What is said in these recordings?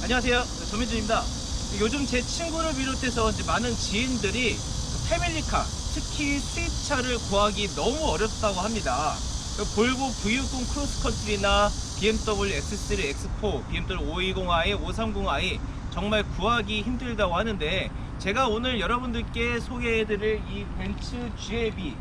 안녕하세요, 조민준입니다. 요즘 제 친구를 비롯해서 이제 많은 지인들이 패밀리카, 특히 수입차를 구하기 너무 어렵다고 합니다. 볼보 V60 크로스컨트리나 BMW X3, X4, BMW 520i, 530i 정말 구하기 힘들다고 하는데, 제가 오늘 여러분들께 소개해드릴 이 벤츠 GLB,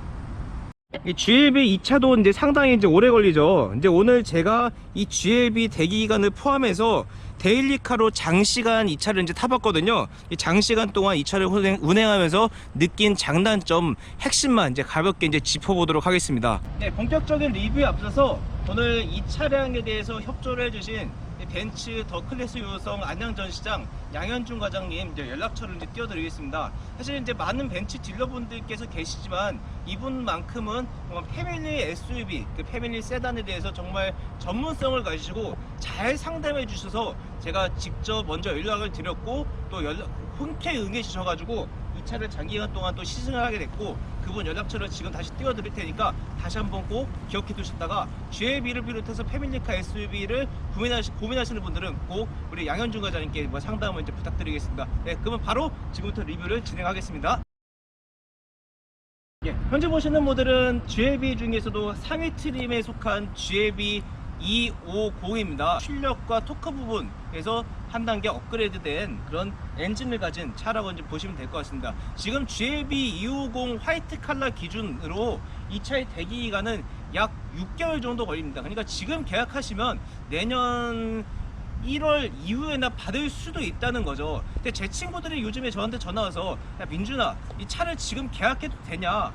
이 GLB 2차도 이제 상당히 이제 오래 걸리죠. 이제 오늘 제가 이 GLB 대기기간을 포함해서 데일리카로 장시간 이 차를 이제 타봤거든요. 이 장시간 동안 이 차를 운행하면서 느낀 장단점 핵심만 이제 가볍게 이제 짚어보도록 하겠습니다. 네, 본격적인 리뷰에 앞서서 오늘 이 차량에 대해서 협조를 해주신 벤츠 더 클래스 요성 안양전시장 양현준 과장님 이제 연락처를 이제 띄워드리겠습니다. 사실 이제 많은 벤츠 딜러분들께서 계시지만 이분만큼은 패밀리 SUV, 그 패밀리 세단에 대해서 정말 전문성을 가지시고 잘 상담해 주셔서 제가 직접 먼저 연락을 드렸고, 또 흔쾌히 응해 주셔가지고 이 차를 장기간 동안 또 시승을 하게 됐고, 그분 연락처를 지금 다시 띄워드릴 테니까 다시 한번 꼭 기억해 두셨다가 GLB를 비롯해서 패밀리카 SUV를 고민하시는 분들은 꼭 우리 양현준 과장님께 상담을 이제 부탁드리겠습니다. 네, 그러면 바로 지금부터 리뷰를 진행하겠습니다. 예, 현재 보시는 모델은 GLB 중에서도 상위 트림에 속한 GLB 250입니다. 출력과 토크 부분에서 한 단계 업그레이드된 그런 엔진을 가진 차라고 이제 보시면 될 것 같습니다. 지금 GLB 250 화이트 컬러 기준으로 이 차의 대기기간은 약 6개월 정도 걸립니다. 그러니까 지금 계약하시면 내년 1월 이후에나 받을 수도 있다는 거죠. 근데 제 친구들이 요즘에 저한테 전화 와서, 야 민준아, 이 차를 지금 계약해도 되냐,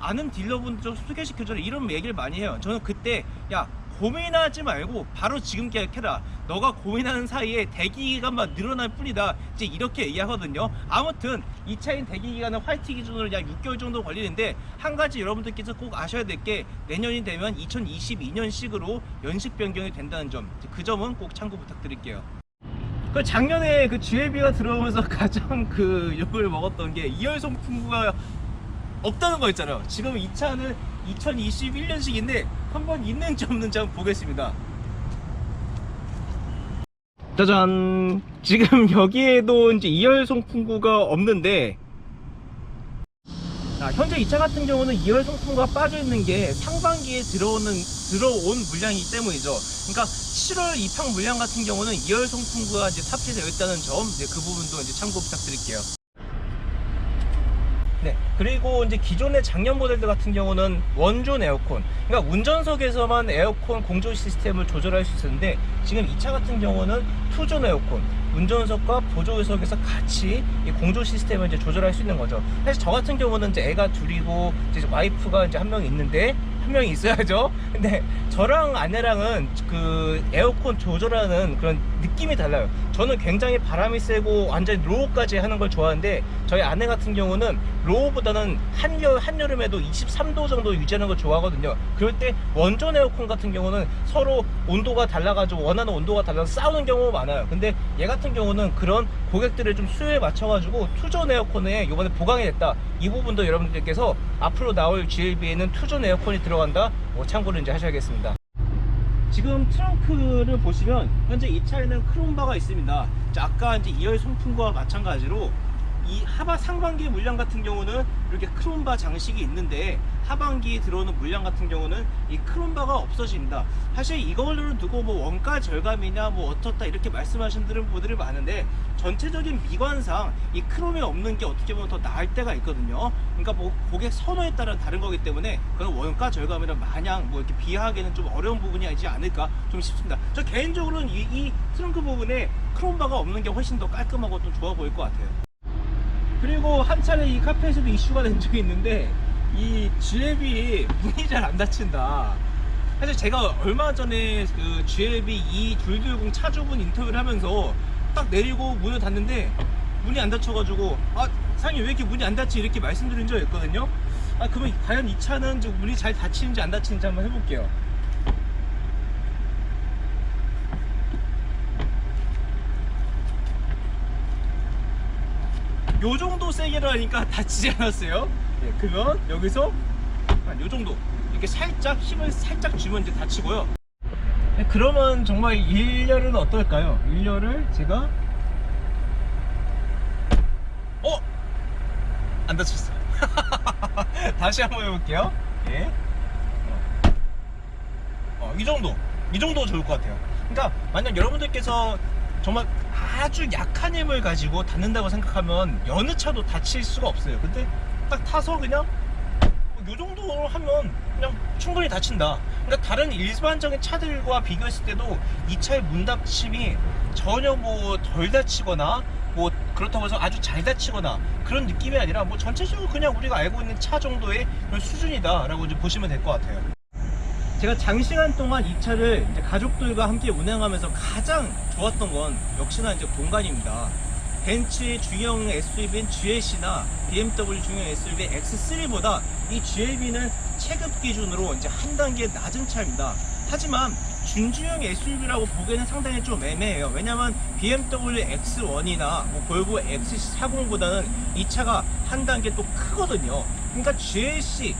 아는 딜러분들 좀 소개시켜줘라, 이런 얘기를 많이 해요. 저는 그때, 야 고민하지 말고 바로 지금 계약해라, 너가 고민하는 사이에 대기기간만 늘어날 뿐이다, 이제 이렇게 얘기하거든요. 아무튼 이 차인 대기기간은 화이트 기준으로 약 6개월 정도 걸리는데, 한 가지 여러분들께서 꼭 아셔야 될 게 내년이 되면 2022년식으로 연식 변경이 된다는 점, 그 점은 꼭 참고 부탁드릴게요. 그 작년에 그 GLB가 들어오면서 가장 그 욕을 먹었던 게 2열성 풍부가 없다는 거 있잖아요. 지금 이 차는 2021년식인데 한번 있는지 없는지 한번 보겠습니다. 짜잔! 지금 여기에도 이제 2열성 풍구가 없는데, 현재 이 차 같은 경우는 2열성 풍구가 빠져있는 게 상반기에 들어온 물량이기 때문이죠. 그러니까 7월 입항 물량 같은 경우는 2열성 풍구가 이제 탑재되어 있다는 점, 그 부분도 이제 참고 부탁드릴게요. 네, 그리고 이제 기존의 작년 모델들 같은 경우는 원존 에어컨, 그러니까 운전석에서만 에어컨 공조 시스템을 조절할 수 있었는데, 지금 이 차 같은 경우는 투존 에어컨, 운전석과 보조석에서 같이 이 공조 시스템을 이제 조절할 수 있는 거죠. 사실 저 같은 경우는 이제 애가 둘이고 이제 와이프가 이제 한 명 있는데, 한 명이 있어야죠. 근데 저랑 아내랑은 그 에어컨 조절하는 그런 느낌이 달라요. 저는 굉장히 바람이 세고 완전히 로우까지 하는 걸 좋아하는데, 저희 아내 같은 경우는 로우보다는 한여름에도 23도 정도 유지하는 걸 좋아하거든요. 그럴 때 원전 에어컨 같은 경우는 서로 온도가 달라가지고 원하는 온도가 달라서 싸우는 경우가 많아요. 근데 얘 같은 경우는 그런 고객들의 좀 수요에 맞춰가지고 투존 에어컨에 이번에 보강이 됐다. 이 부분도 여러분들께서 앞으로 나올 GLB에는 투존 에어컨이 들어간다, 참고를 이제 하셔야겠습니다. 지금 트렁크를 보시면 현재 이 차에는 크롬바가 있습니다. 아까 이제 2열 송풍구와 마찬가지로 이 상반기 물량 같은 경우는 이렇게 크롬바 장식이 있는데, 하반기에 들어오는 물량 같은 경우는 이 크롬바가 없어집니다. 사실 이걸로 두고 뭐 원가 절감이냐 뭐 어떻다 이렇게 말씀하시는 분들이 많은데, 전체적인 미관상 이 크롬이 없는 게 어떻게 보면 더 나을 때가 있거든요. 그러니까 뭐 고객 선호에 따라 다른 거기 때문에 그런 원가 절감이랑 마냥 뭐 이렇게 비하하기는 좀 어려운 부분이 아니지 않을까 좀 싶습니다. 저 개인적으로는 이 트렁크 부분에 크롬바가 없는 게 훨씬 더 깔끔하고 좀 좋아 보일 것 같아요. 그리고 한 차례 이 카페에서도 이슈가 된 적이 있는데, 이 GLB 문이 잘 안 닫힌다. 사실 제가 얼마 전에 그 GLB 2210 차주분 인터뷰를 하면서 딱 내리고 문을 닫는데 문이 안 닫혀가지고, 사장님 왜 이렇게 문이 안 닫지, 이렇게 말씀드린 적이 있거든요. 그러면 과연 이 차는 문이 잘 닫히는지 안 닫히는지 한번 해볼게요. 요 정도 세게로 하니까 닫히지 않았어요. 네, 그러면 여기서 한 요 정도 이렇게 살짝 힘을 살짝 주면 이제 닫히고요. 그러면 정말 1열은 어떨까요? 1열을 제가 안 다쳤어. 다시 한번 해볼게요. 예. 이 정도 좋을 것 같아요. 그러니까 만약 여러분들께서 정말 아주 약한 힘을 가지고 닿는다고 생각하면 여느 차도 다칠 수가 없어요. 근데 딱 타서 그냥 이 정도로 하면 그냥 충분히 다친다. 그러니까 다른 일반적인 차들과 비교했을 때도 이 차의 문 닫힘이 전혀 뭐 덜 다치거나 뭐 그렇다고 해서 아주 잘 다치거나 그런 느낌이 아니라 뭐 전체적으로 그냥 우리가 알고 있는 차 정도의 그런 수준이다 라고 이제 보시면 될 것 같아요. 제가 장시간 동안 이 차를 이제 가족들과 함께 운행하면서 가장 좋았던 건 역시나 이제 공간입니다. 벤츠 중형 SUV인 GLC나 BMW 중형 SUV X3보다 이 GLB는 체급 기준으로 이제 한 단계 낮은 차입니다. 하지만 준중형 SUV라고 보기에는 상당히 좀 애매해요. 왜냐면 BMW X1이나 뭐 볼보 XC40보다는 이 차가 한 단계 또 크거든요. 그러니까 GLC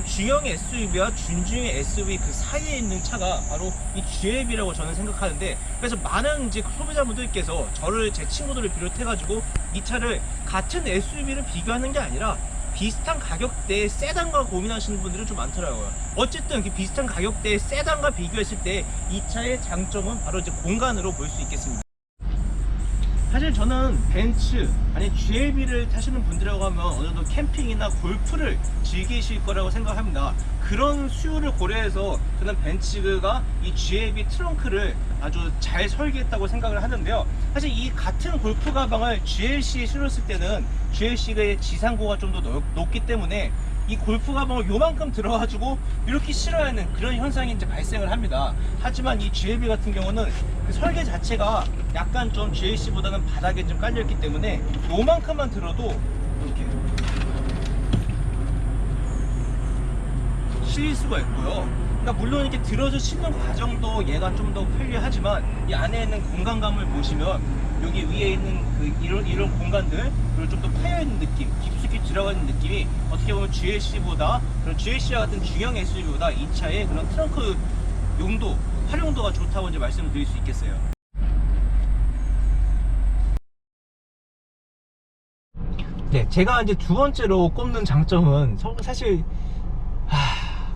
중형 SUV와 준중형 SUV 그 사이에 있는 차가 바로 이 GLB라고 저는 생각하는데, 그래서 많은 이제 소비자분들께서 저를, 제 친구들을 비롯해가지고 이 차를 같은 SUV를 비교하는 게 아니라 비슷한 가격대의 세단과 고민하시는 분들이 좀 많더라고요. 어쨌든 그 비슷한 가격대의 세단과 비교했을 때 이 차의 장점은 바로 이제 공간으로 볼 수 있겠습니다. 사실 저는 벤츠 아니 GLB를 타시는 분들이라고 하면 어느 정도 캠핑이나 골프를 즐기실 거라고 생각합니다. 그런 수요를 고려해서 저는 벤츠가 이 GLB 트렁크를 아주 잘 설계했다고 생각을 하는데요. 사실 이 같은 골프 가방을 GLC에 실었을 때는 GLC의 지상고가 좀 더 높기 때문에 이 골프 가방을 요만큼 들어가지고 이렇게 실어야 하는 그런 현상이 이제 발생을 합니다. 하지만 이 GLB 같은 경우는 그 설계 자체가 약간 좀 GLC보다는 바닥에 좀 깔려있기 때문에 요만큼만 들어도 이렇게 실릴 수가 있고요. 그러니까 물론 이렇게 들어서 싣는 과정도 얘가 좀 더 편리하지만 이 안에 있는 공간감을 보시면 여기 위에 있는 그 이런 공간들 그리고 좀 더 파여있는 느낌, 깊숙이 들어가 있는 느낌이 어떻게 보면 GLC보다, 그런 GLC와 같은 중형 SUV보다 이 차의 그런 트렁크 용도, 활용도가 좋다고 이제 말씀을 드릴 수 있겠어요. 네, 제가 이제 두 번째로 꼽는 장점은 사실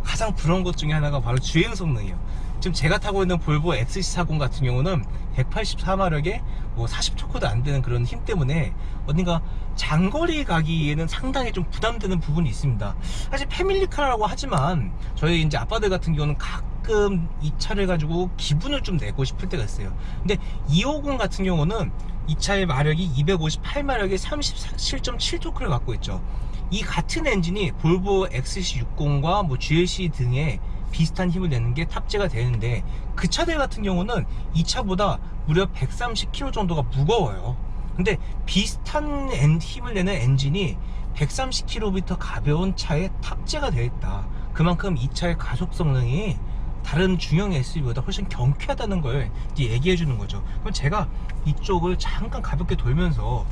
가장 부러운 것 중에 하나가 바로 주행 성능이에요. 지금 제가 타고 있는 볼보 XC40 같은 경우는 184마력에 뭐 40초크도 안 되는 그런 힘 때문에 어딘가 장거리 가기에는 상당히 좀 부담되는 부분이 있습니다. 사실 패밀리카라고 하지만 저희 이제 아빠들 같은 경우는 가끔 이 차를 가지고 기분을 좀 내고 싶을 때가 있어요. 근데 250 같은 경우는 이 차의 마력이 258마력에 37.7토크를 갖고 있죠. 이 같은 엔진이 볼보 XC60과 뭐 GLC 등에 비슷한 힘을 내는 게 탑재가 되는데, 그 차들 같은 경우는 이 차보다 무려 130kg 정도가 무거워요. 근데 비슷한 힘을 내는 엔진이 130km 가벼운 차에 탑재가 되어 있다. 그만큼 이 차의 가속 성능이 다른 중형 SUV보다 훨씬 경쾌하다는 걸 이제 얘기해 주는 거죠. 그럼 제가 이쪽을 잠깐 가볍게 돌면서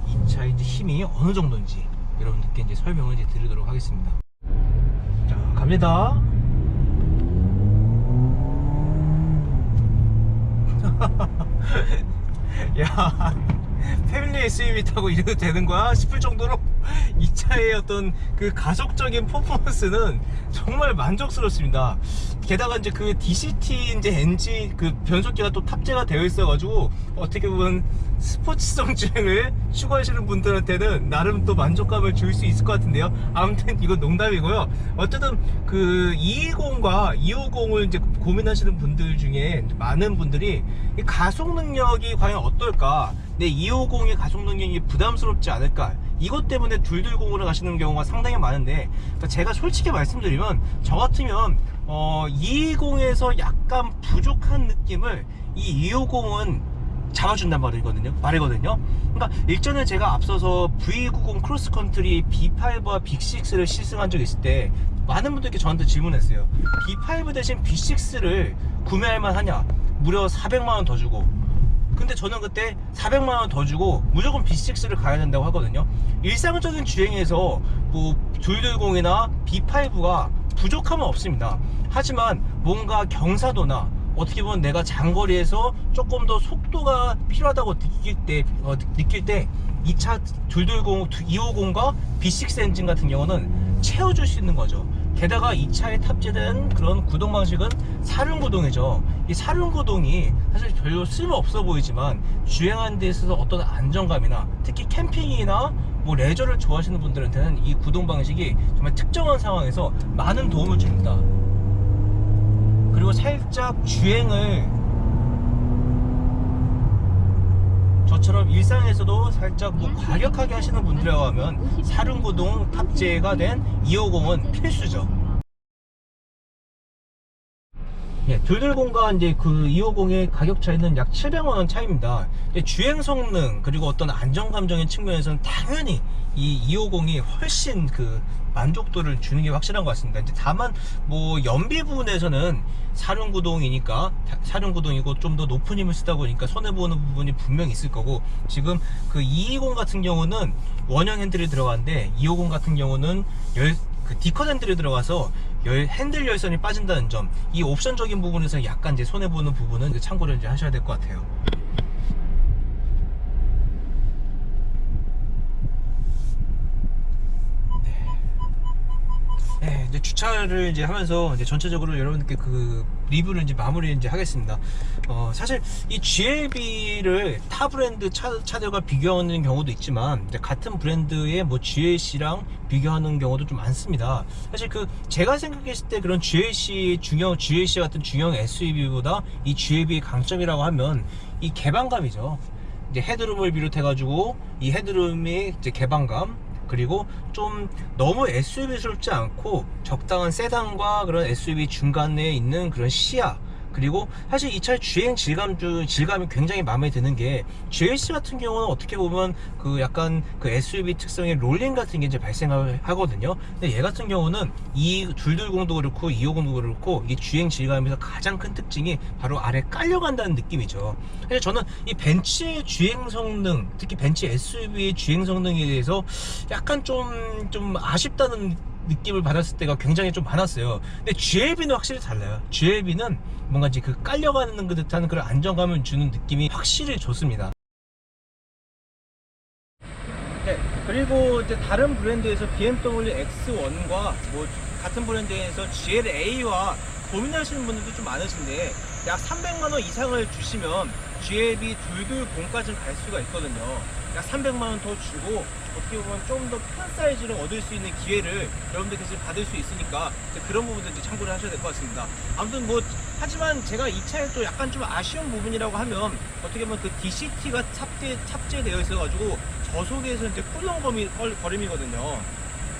이 차의 이제 힘이 어느 정도인지 여러분들께 이제 설명을 이제 드리도록 하겠습니다. 자, 갑니다. 야, 패밀리 SUV 타고 이래도 되는 거야? 싶을 정도로 이 차의 어떤 그 가속적인 퍼포먼스는 정말 만족스럽습니다. 게다가 이제 그 DCT 이제 엔진 그 변속기가 또 탑재가 되어 있어가지고 어떻게 보면 스포츠성 주행을 추구하시는 분들한테는 나름 또 만족감을 줄 수 있을 것 같은데요. 아무튼 이건 농담이고요. 어쨌든 그 220과 250을 이제 고민하시는 분들 중에 많은 분들이 이 가속 능력이 과연 어떨까? 내 250의 가속 능력이 부담스럽지 않을까? 이것 때문에 둘둘공으로 가시는 경우가 상당히 많은데, 그러니까 제가 솔직히 말씀드리면 저 같으면 220에서 약간 부족한 느낌을 이 250은 잡아준단 말이거든요. 그러니까 일전에 제가 앞서서 V90 크로스컨트리 B5와 B6를 시승한 적이 있을 때 많은 분들께 저한테 질문했어요. B5 대신 B6를 구매할 만하냐? 무려 400만원 더 주고. 근데 저는 그때 400만원 더 주고 무조건 B6를 가야 된다고 하거든요. 일상적인 주행에서 뭐 220이나 B5가 부족함은 없습니다. 하지만 뭔가 경사도나 어떻게 보면 내가 장거리에서 조금 더 속도가 필요하다고 느낄 때 이 차 250과 B6 엔진 같은 경우는 채워줄 수 있는 거죠. 게다가 이 차에 탑재된 그런 구동 방식은 사륜구동이죠. 이 사륜구동이 사실 별로 쓸모 없어 보이지만 주행하는 데 있어서 어떤 안정감이나 특히 캠핑이나 뭐 레저를 좋아하시는 분들한테는 이 구동 방식이 정말 특정한 상황에서 많은 도움을 줍니다. 그리고 살짝 주행을 저처럼 일상에서도 살짝 뭐 과격하게 하시는 분들이라고 하면 사륜구동 탑재가 된 250은 필수죠. 예, 220과 이제 그 250의 가격 차이는 약 700만원 차이입니다. 주행 성능 그리고 어떤 안정감적인 측면에서는 당연히 이 250이 훨씬 그 만족도를 주는 게 확실한 것 같습니다. 이제 다만 뭐 연비 부분에서는 사륜구동이고 좀 더 높은 힘을 쓰다 보니까 손해보는 부분이 분명히 있을 거고, 지금 그 220 같은 경우는 원형 핸들이 들어가는데 250 같은 경우는 그 D컷 핸들이 들어가서 핸들 열선이 빠진다는 점, 이 옵션적인 부분에서 약간 이제 손해보는 부분은 참고를 이제 하셔야 될 것 같아요. 네, 이제 주차를 이제 하면서 이제 전체적으로 여러분들께 그 리뷰를 이제 마무리 이제 하겠습니다. 사실 이 GLB를 타 브랜드 차들과 비교하는 경우도 있지만, 이제 같은 브랜드의 뭐 GLC랑 비교하는 경우도 좀 많습니다. 사실 그 제가 생각했을 때 그런 GLC 같은 중형 SUV보다 이 GLB의 강점이라고 하면 이 개방감이죠. 이제 헤드룸을 비롯해 가지고 이 헤드룸의 이제 개방감, 그리고 좀 너무 SUV스럽지 않고 적당한 세단과 그런 SUV 중간에 있는 그런 시야, 그리고 사실 이 차의 주행 질감이 굉장히 마음에 드는 게, GLC 같은 경우는 어떻게 보면 그 약간 그 SUV 특성의 롤링 같은 게 이제 발생을 하거든요. 근데 얘 같은 경우는 이 220도 그렇고 250도 그렇고 이 주행 질감에서 가장 큰 특징이 바로 아래 깔려간다는 느낌이죠. 사실 저는 이 벤츠의 주행 성능, 특히 벤츠 SUV의 주행 성능에 대해서 약간 좀 아쉽다는 느낌을 받았을 때가 굉장히 좀 많았어요. 근데 GLB는 확실히 달라요. GLB는 뭔가 이제 그 깔려가는 그 듯한 그런 안정감을 주는 느낌이 확실히 좋습니다. 네, 그리고 이제 다른 브랜드에서 BMW X1과 뭐 같은 브랜드에서 GLA와 고민하시는 분들도 좀 많으신데, 약 300만원 이상을 주시면 GLB 220까지 갈 수가 있거든요. 약 300만원 더 주고 어떻게 보면 좀 더 큰 사이즈를 얻을 수 있는 기회를 여러분들께서 받을 수 있으니까 그런 부분도 이제 참고를 하셔야 될 것 같습니다. 아무튼 뭐 하지만 제가 이 차에 또 약간 좀 아쉬운 부분이라고 하면, 어떻게 보면 그 DCT가 탑재되어 있어가지고 저속에서 이제 꿀렁거림이거든요.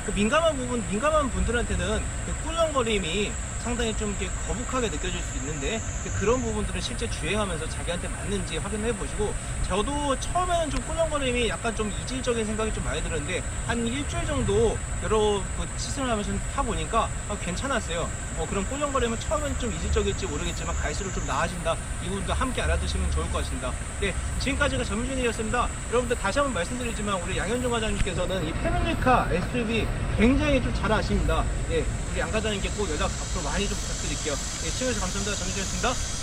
그 민감한 분들한테는 그 꿀렁거림이 상당히 좀 이렇게 거북하게 느껴질 수 있는데, 그런 부분들은 실제 주행하면서 자기한테 맞는지 확인해 보시고, 저도 처음에는 좀 꿀렁거림이 약간 좀 이질적인 생각이 좀 많이 들었는데, 한 일주일 정도 여러 시승을 하면서 타보니까 괜찮았어요. 그런 꿀렁거림은 처음엔 좀 이질적일지 모르겠지만 갈수록 좀 나아진다, 이 부분도 함께 알아두시면 좋을 것 같습니다. 네, 지금까지가 전민준이었습니다. 여러분들 다시 한번 말씀드리지만 우리 양현종 과장님께서는 이 패밀리카 SUV 굉장히 좀 잘 아십니다. 네, 우리 양 과장님께 꼭 연락 앞으로 많이 좀 부탁드릴게요. 네, 시청해주셔서 감사합니다. 전민준이었습니다.